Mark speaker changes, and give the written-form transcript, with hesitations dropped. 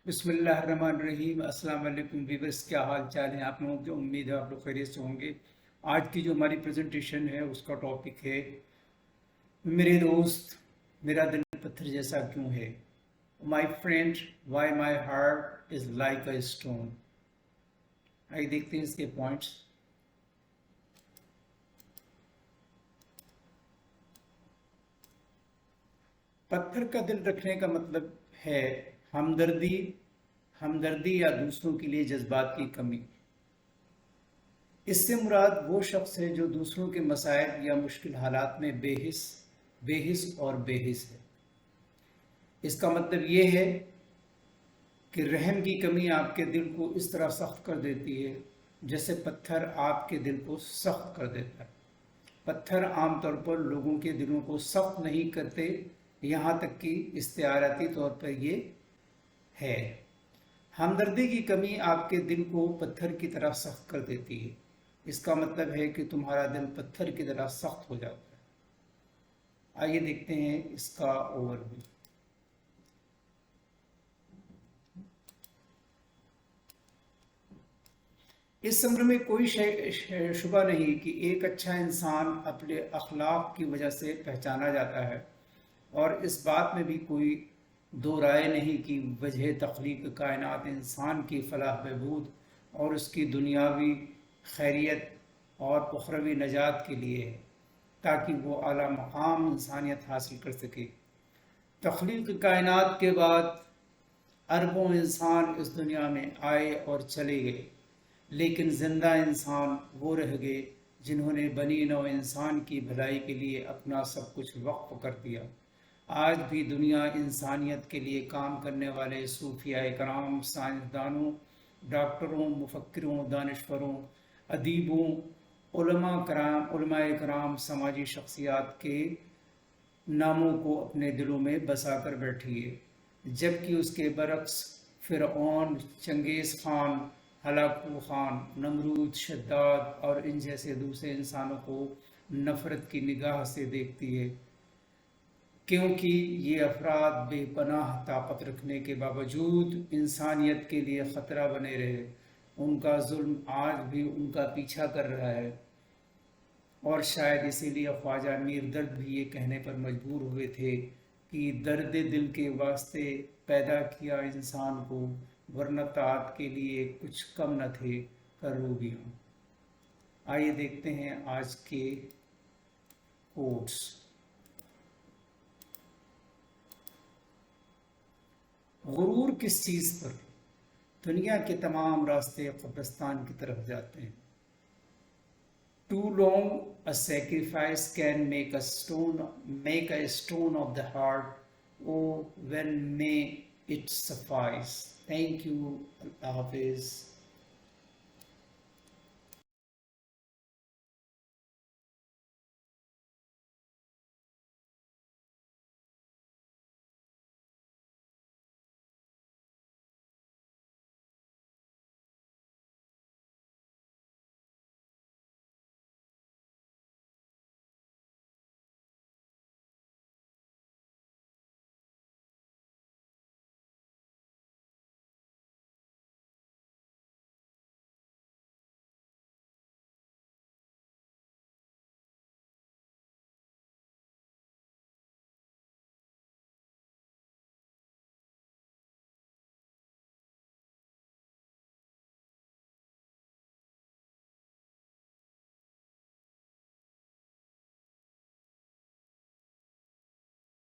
Speaker 1: بسم اللہ الرحمن الرحیم۔ السلام علیکم ویورس، کیا حال چال ہیں آپ لوگوں کی؟ امید ہے آپ لوگ خیریت سے ہوں گے۔ آج کی جو ہماری پریزنٹیشن ہے اس کا ٹاپک ہے میرے دوست، میرا دل پتھر جیسا کیوں ہے؟ My friend, why my heart is like a stone. آئیے دیکھتے ہیں اس کے پوائنٹس۔ پتھر کا دل رکھنے کا مطلب ہے ہمدردی یا دوسروں کے لیے جذبات کی کمی۔ اس سے مراد وہ شخص ہے جو دوسروں کے مسائل یا مشکل حالات میں بے حس ہے۔ اس کا مطلب یہ ہے کہ رحم کی کمی آپ کے دل کو اس طرح سخت کر دیتی ہے جیسے پتھر آپ کے دل کو سخت کر دیتا ہے۔ پتھر عام طور پر لوگوں کے دلوں کو سخت نہیں کرتے، یہاں تک کہ استعاراتی طور پر یہ ہے۔ ہمدردی کی کمی آپ کے دل کو پتھر کی طرح سخت کر دیتی ہے۔ اس کا مطلب ہے کہ تمہارا دل پتھر کی طرح سخت ہو جاتا ہے۔ آئیے دیکھتے ہیں اس کا اوور ویو۔ اس امر میں کوئی شبہ نہیں کہ ایک اچھا انسان اپنے اخلاق کی وجہ سے پہچانا جاتا ہے، اور اس بات میں بھی کوئی دو رائے نہیں کہ وجہ تخلیق کائنات انسان کی فلاح بہبود اور اس کی دنیاوی خیریت اور اخروی نجات کے لیے ہے، تاکہ وہ اعلیٰ مقام انسانیت حاصل کر سکے۔ تخلیق کائنات کے بعد اربوں انسان اس دنیا میں آئے اور چلے گئے، لیکن زندہ انسان وہ رہ گئے جنہوں نے بنی نوع انسان کی بھلائی کے لیے اپنا سب کچھ وقف کر دیا۔ آج بھی دنیا انسانیت کے لیے کام کرنے والے صوفیاء کرام، سائنسدانوں، ڈاکٹروں، مفکروں، دانشوروں، ادیبوں، علماء کرام، سماجی شخصیات کے ناموں کو اپنے دلوں میں بسا کر بیٹھی ہے، جبکہ اس کے برعکس فرعون، چنگیز خان، ہلاکو خان، نمرود، شداد اور ان جیسے دوسرے انسانوں کو نفرت کی نگاہ سے دیکھتی ہے، کیونکہ یہ افراد بے پناہ طاقت رکھنے کے باوجود انسانیت کے لیے خطرہ بنے رہے۔ ان کا ظلم آج بھی ان کا پیچھا کر رہا ہے، اور شاید اسی لیے خواجہ میر درد بھی یہ کہنے پر مجبور ہوئے تھے کہ درد دل کے واسطے پیدا کیا انسان کو، ورنہ طاعت کے لیے کچھ کم نہ تھے کروبیاں۔ آئیے دیکھتے ہیں آج کے کوٹس۔ غرور کس چیز پر؟ دنیا کے تمام راستے قبرستان کی طرف جاتے ہیں۔ Too long a sacrifice can make a stone of the heart. Oh, when may it suffice. Thank you. Allah Hafiz.